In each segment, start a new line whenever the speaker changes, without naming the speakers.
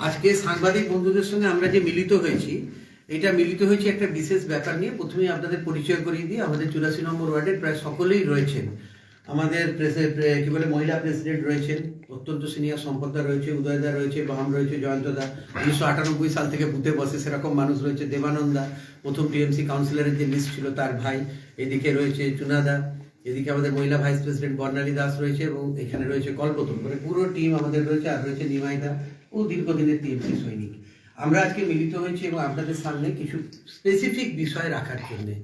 আজকে সাংবাদিক বন্ধুদের সঙ্গে আমরা যে মিলিত হয়েছি, এটা মিলিত হয়েছে একটা বিশেষ ব্যাপার নিয়ে। প্রথমেই আপনাদের পরিচয় করিয়ে দিই, আমাদের 84 নম্বর ওয়ার্ডের প্রায় সকলেই রয়েছেন। আমাদের কি বলে মহিলা প্রেসিডেন্ট রয়েছেন, অত্যন্ত সিনিয়র সম্পদদা রয়েছে, উদয়দা রয়েছে, বাম রয়েছে, জয়ন্তদা 1998 সাল থেকে বুথে বসে সেরকম মানুষ রয়েছে, দেবানন্দা প্রথম টিএমসি কাউন্সিলরের যে লিস্ট ছিল তার ভাই, এদিকে রয়েছে চুনাদা, এদিকে আমাদের মহিলা ভাইস প্রেসিডেন্ট বর্ণালী দাস রয়েছে, এবং এখানে রয়েছে কল্পতরু, মানে পুরো টিম আমাদের রয়েছে। আর রয়েছে নিমাইদা ও দীর্ঘদিনের টিএমসি সৈনিক। আমরা আজকে মিলিত হয়েছি এবং আপনাদের সামনে কিছু স্পেসিফিক বিষয় রাখার জন্যে।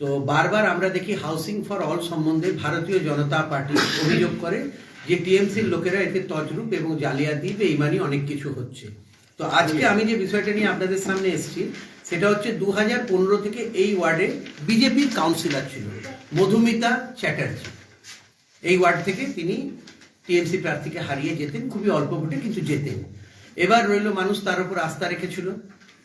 তো বারবার আমরা দেখি হাউসিং ফর অল সম্বন্ধে ভারতীয় জনতা পার্টি অভিযোগ করে যে টিএমসির লোকেরা এতে তজরূপ এবং জালিয়াতি বেঈমানি অনেক কিছু হচ্ছে। তো আজকে আমি যে বিষয়টা নিয়ে আপনাদের সামনে এসেছি সেটা হচ্ছে 2015 থেকে এই ওয়ার্ডে বিজেপির কাউন্সিলর ছিল মধুমিতা চ্যাটার্জি। এই ওয়ার্ড থেকে তিনি টিএমসি প্রার্থীকে হারিয়ে যেতেন, খুবই অল্প ভোটে কিন্তু যেতেন। এবার রইল মানুষ তার উপর আস্থা রেখেছিল।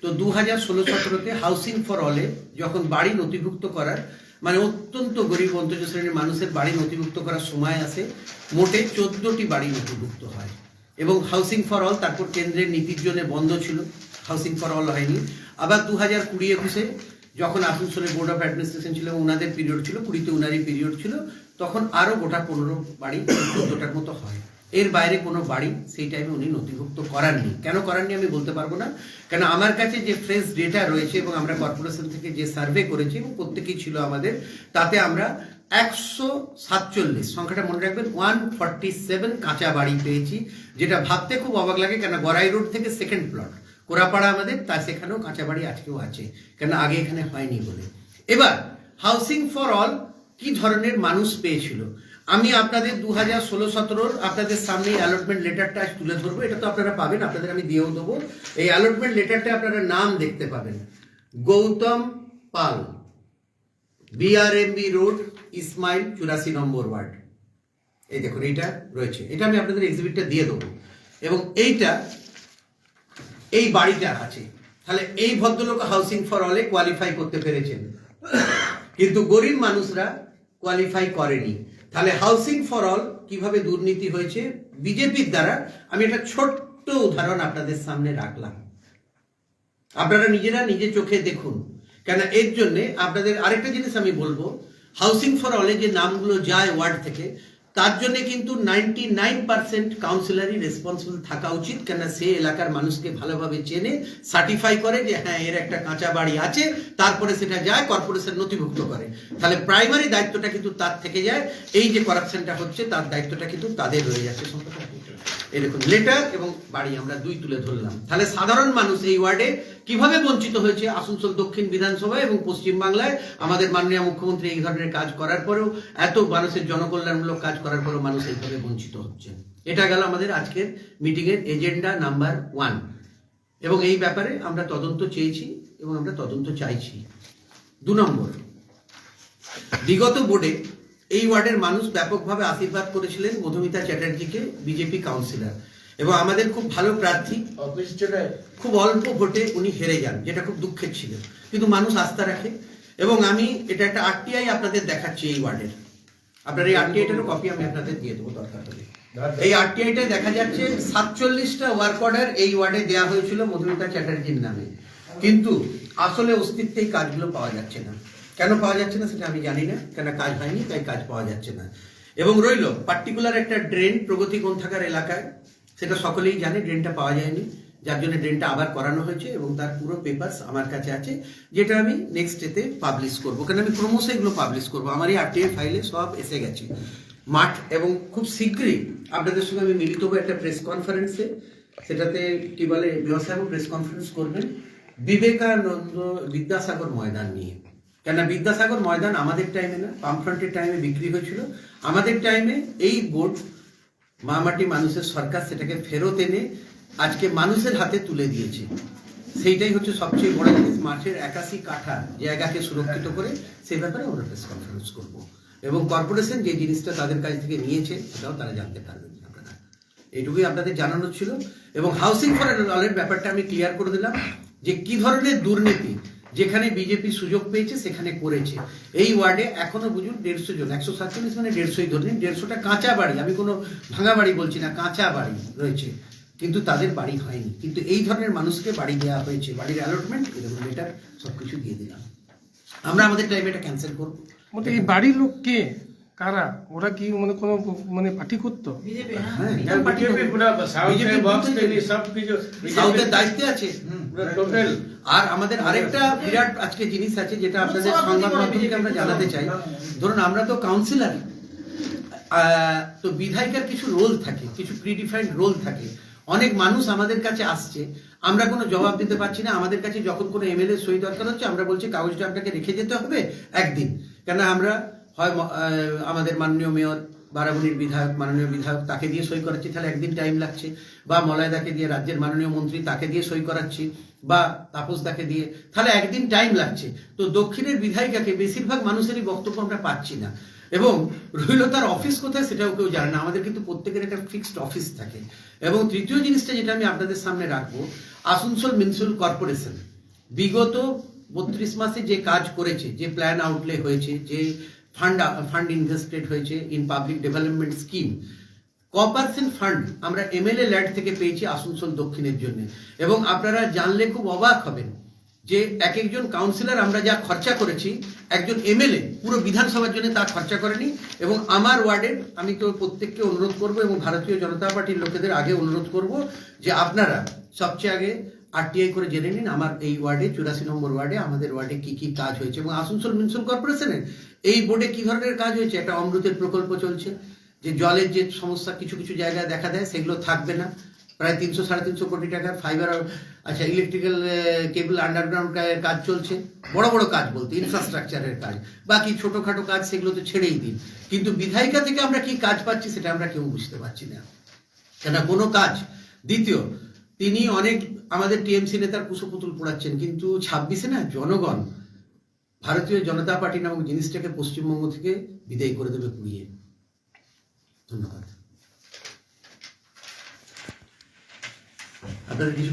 তো 2016-17-তে হাউসিং ফর অলে যখন বাড়ি নথিভুক্ত করার, মানে অত্যন্ত গরিব অন্তর্জ শ্রেণীর মানুষের বাড়ি নথিভুক্ত করার সময় আসে, মোটে 14টি বাড়ি নথিভুক্ত হয়। এবং হাউসিং ফর অল তারপর কেন্দ্রের নীতির জন্য বন্ধ ছিল, হাউসিং ফর অল হয়নি। আবার 2020-21-এ যখন আসানসোলের বোর্ড অফ অ্যাডমিনিস্ট্রেশন ছিল, ওনাদের পিরিয়ড ছিল, 20-তে ওনারই পিরিয়ড ছিল, তখন আরও গোটা 15 বাড়ি 14টার মতো হয়। এর বাইরে কোনো বাড়ি সেই টাইমে উনি নথিভুক্ত করাননি। কেন করাননি আমি বলতে পারবো না, কেন আমার কাছে যে ফ্রেশ ডেটা রয়েছে এবং আমরা কর্পোরেশন থেকে যে সার্ভে করেছি এবং প্রত্যেকেই ছিল আমাদের, তাতে আমরা 147, সংখ্যাটা মনে রাখবেন, 147 কাঁচা বাড়ি পেয়েছি, যেটা ভাবতে খুব অবাক লাগে। কেন গড়াই রোড থেকে সেকেন্ড প্লট কোরাপাড়া আমাদের, তা সেখানেও কাঁচা বাড়ি আজকেও আছে, কেন আগে এখানে হয়নি বলে। এবার হাউসিং ফর অল কি ধরনের মানুষ পেয়েছিল আমি আপনাদের 2016-17 আপনাদের সামনে অ্যালটমেন্ট লেটারটা তুলে ধরবো। এটা তো আপনারা পাবেন, আপনাদের আমি দিয়েও দেবো। এই অ্যালটমেন্ট লেটারটা আপনারা নাম দেখতে পাবেন, গৌতম পাল, বিআরএমবি রোড, ইসমাইল, 84 নম্বর ওয়ার্ড। এই দেখুন এইটা রয়েছে, এটা আমি আপনাদের এক্সিবিটটা দিয়ে দেবো। এবং এই বাড়িটা আছে। তাহলে এই ভদ্রলোক হাউসিং ফর অলে কোয়ালিফাই করতে পেরেছেন, কিন্তু গরিব মানুষরা কোয়ালিফাই করেনি। তাহলে হাউসিং ফর অল কিভাবে দুর্নীতি হয়েছে বিজেপির দ্বারা, আমি একটা ছোট্ট উদাহরণ আপনাদের সামনে রাখলাম। আপনারা নিজেরা নিজে চোখে দেখুন। কেন এর জন্য আপনাদের আরেকটা জিনিস আমি বলবো, হাউসিং ফর অলে যে নামগুলো যায় ওয়ার্ড থেকে, তার জন্য কিন্তু 99% কাউন্সিলরই রেসপন্সিবল থাকা উচিত। কেন সে এলাকার মানুষকে ভালোভাবে চেনে, সার্টিফাই করে যে হ্যাঁ এর একটা কাঁচা বাড়ি আছে, তারপরে সেটা যায় কর্পোরেশন নথিভুক্ত করে। তাহলে প্রাইমারি দায়িত্বটা কিন্তু তার থেকে যায়। এই যে করাপশনটা হচ্ছে তার দায়িত্বটা কিন্তু তাদের রয়ে যাচ্ছে। এরকম লেটার এবং বাড়ি আমরা দুই তুলে ধরলাম। তাহলে সাধারণ মানুষ এই ওয়ার্ডে কিভাবে বঞ্চিত হয়েছে, আসানসোল দক্ষিণ বিধানসভায় এবং পশ্চিমবাংলায় আমাদের মাননীয় মুখ্যমন্ত্রী এই ধরনের কাজ করার পরেও, এত মানুষের জনকল্যাণমূলক কাজ করার পরেও মানুষ এইভাবে বঞ্চিত হচ্ছে। এটা গেল আমাদের আজকের মিটিংয়ের এজেন্ডা নাম্বার 1। এবং এই ব্যাপারে আমরা তদন্ত চেয়েছি এবং আমরা তদন্ত চাইছি। 2 নম্বর, বিগত বোর্ডে এই ওয়ার্ডের মানুষ ব্যাপকভাবে আশীর্বাদ করেছিলেন মধুমিতা চ্যাটার্জিকে বিজেপি কাউন্সিলর, এবং আমাদের খুব ভালো প্রার্থী, খুব অল্প ভোটে উনি হেরে যান, যেটা খুব দুঃখের ছিল, কিন্তু মানুষ আস্থা রাখে। এবং আমি এটা একটা আরটিআই আপনাদের দেখাচ্ছি এই ওয়ার্ডের। আপনার এই আরটিআইটারও কপি আমি আপনাদের দিয়ে দেবো দরকার হলে। এই আরটিআইটায় দেখা যাচ্ছে 47টা ওয়ার্ক অর্ডার এই ওয়ার্ডে দেওয়া হয়েছিল মধুমিতা চ্যাটার্জির নামে, কিন্তু আসলে অস্তিত্বে এই কাজগুলো পাওয়া যাচ্ছে না। কেন পাওয়া যাচ্ছে না সেটা আমি জানি না, কেন কাজ হয়নি তাই কাজ পাওয়া যাচ্ছে না। এবং রইল পার্টিকুলার একটা ড্রেন প্রগতি গ্রন্থাগার এলাকায়, সেটা সকলেই জানে, ড্রেনটা পাওয়া যায়নি, যার জন্য ড্রেনটা আবার করানো হয়েছে এবং তার পুরো পেপারস আমার কাছে আছে, যেটা আমি নেক্সট ডেতে পাবলিশ করবো। কারণ আমি ক্রমশ এগুলো পাবলিশ করবো, আমার এই আরটিআই ফাইলে সব এসে গেছে মাঠ। এবং খুব শীঘ্রই আপনাদের সঙ্গে আমি মিলিত হবো একটা প্রেস কনফারেন্সে, সেটাতে কি বলে ব্যবসায় প্রেস কনফারেন্স করবেন বিবেকানন্দ বিদ্যাসাগর ময়দান নিয়ে। কেন বিদ্যাসাগর ময়দান আমাদের টাইমে না, বামফ্রন্টের টাইমে বিক্রি হয়েছিল। আমাদের টাইমে এই বোর্ড, মামাটি মানুষের সরকার, সেটাকে ফেরত এনে আজকে মানুষের হাতে তুলে দিয়েছে। সেইটাই হচ্ছে সবচেয়ে বড় জিনিস, মাঠের 81 কাঠা জায়গাকে সুরক্ষিত করে সেই ব্যাপারে আমরা প্রেস কনফারেন্স করবো। এবং কর্পোরেশন যে জিনিসটা তাদের কাছ থেকে নিয়েছে সেটাও তারা জানতে পারবেন। আপনারা এইটুকুই আপনাদের জানানোর ছিল। এবং হাউসিং ফর অলের ব্যাপারটা আমি ক্লিয়ার করে দিলাম যে কি ধরনের দুর্নীতি যেখানে বিজেপি সুযোগ পেয়েছে সেখানে করেছে। এই ওয়ার্ডে এখনো বুঝুন 150 জন, 147 মানে 150ই ধরুন, 150টা কাঁচা বাড়ি, আমি কোনো ভাঙা বাড়ি বলছি না, কাঁচা বাড়ি রয়েছে। কিন্তু তাদের বাড়ি হয়নি। কিন্তু এই ধরনের মানুষকে বাড়ি দেওয়া হয়েছে, বাড়ির অ্যালটমেন্ট এরকম লেটার সবকিছু দিয়ে দিলাম। আমরা আমাদের টাইমে এটা ক্যান্সেল করবো।
এই বাড়ির লোক কে, কারা, ওরা কি মানে কোনো মানে পার্টি করতো?
হ্যাঁ,
এটা বিজেপি পুরো সাউথের বক্স থেকে সব কিছু
সাউথের দায়িত্বে আছে।
পুরো টোটাল।
আর আমাদের আরেকটা বিরাট আজকে জিনিস আছে যেটা আপনাদের সংবাদ মাধ্যমকে আমরা জানাতে চাই। ধরুন আমরা তো কাউন্সিলর, তো বিধায়িকার কিছু রোল থাকে, কিছু প্রিডিফাইন্ড রোল থাকে। অনেক মানুষ আমাদের কাছে আসছে, আমরা কোনো জবাব দিতে পারছি না। আমাদের কাছে যখন কোনো এমএলএ সই দরকার হচ্ছে, আমরা বলছি কাগজটা আপনাকে রেখে যেতে হবে একদিন, কেন আমরা হয় আমাদের মাননীয় মেয়র বারাবণীর বিধায়ক, মাননীয় বিধায়ক তাকে দিয়ে সই করাচ্ছি, তাহলে একদিন টাইম লাগছে, বা মলয়দাকে দিয়ে রাজ্যের মাননীয় মন্ত্রী তাকে দিয়ে সই করাচ্ছি, বা তাপসদাকে দিয়ে, তাহলে একদিন টাইম লাগছে। তো দক্ষিণের বিধায়িকাকে বেশিরভাগ মানুষেরই বক্তব্য আমরা পাচ্ছি না, এবং রইল তার অফিস কোথায় সেটাও কেউ জানে না। আমাদের কিন্তু প্রত্যেকের একটা ফিক্সড অফিস থাকে। এবং তৃতীয় জিনিসটা যেটা আমি আপনাদের সামনে রাখবো, আসানসোল মিউনিসিপাল কর্পোরেশন বিগত 32 মাসে যে কাজ করেছে, যে প্ল্যান আউটলে হয়েছে, যে ফান্ড ইনভেস্টেড হয়েছে ইন পাবলিক ডেভেলপমেন্ট স্কিম, কপারসেন্ট ফান্ড আমরা এমএলএ ল্যাড থেকে পেয়েছি আসানসোল দক্ষিণের জন্য। এবং আপনারা জানলে খুব অবাক হবেন যে এক একজন কাউন্সিলর আমরা যা খরচা করেছি, একজন এমএলএ পুরো বিধানসভার জন্য তা খরচা করেনি। এবং আমার ওয়ার্ডের আমি তো প্রত্যেককে অনুরোধ করব, এবং ভারতীয় জনতা পার্টির লোকেদের আগে অনুরোধ করব যে আপনারা সবচেয়ে আগে আরটিআই করে জেনে নিন আমার এই ওয়ার্ডে 84 নম্বর ওয়ার্ডে আমাদের ওয়ার্ডে কি কি কাজ হয়েছে, এবং আসানসোল মিউনিসিপাল কর্পোরেশনের এই বোর্ডে কি ধরনের কাজ হয়েছে। একটা অমৃতের প্রকল্প চলছে, যে জলের যে সমস্যা কিছু কিছু জায়গায় দেখা দেয় সেগুলো থাকবে না, প্রায় 300-350 কোটি টাকার ফাইবার, আচ্ছা ইলেকট্রিক্যাল কেবল আন্ডারগ্রাউন্ড কাজ চলছে, বড় বড় কাজ বলতে ইনফ্রাস্ট্রাকচারের কাজ। বাকি ছোটখাটো কাজ সেগুলো তো ছেড়েই দিন, কিন্তু বিধায়িকা থেকে আমরা কি কাজ পাচ্ছি সেটা আমরা কেউ বুঝতে পারছি না, কেন কোনো কাজ। দ্বিতীয়, তিনি অনেক আমাদের টিএমসি নেতার কুশপুতুল পোড়াচ্ছেন, কিন্তু 26-এ না জনগণ ভারতীয় জনতা পার্টি নামক জিনিসটাকে পশ্চিমবঙ্গ থেকে বিদায় করে দেবে পুড়িয়ে। ধন্যবাদ। আপনাদের কিছু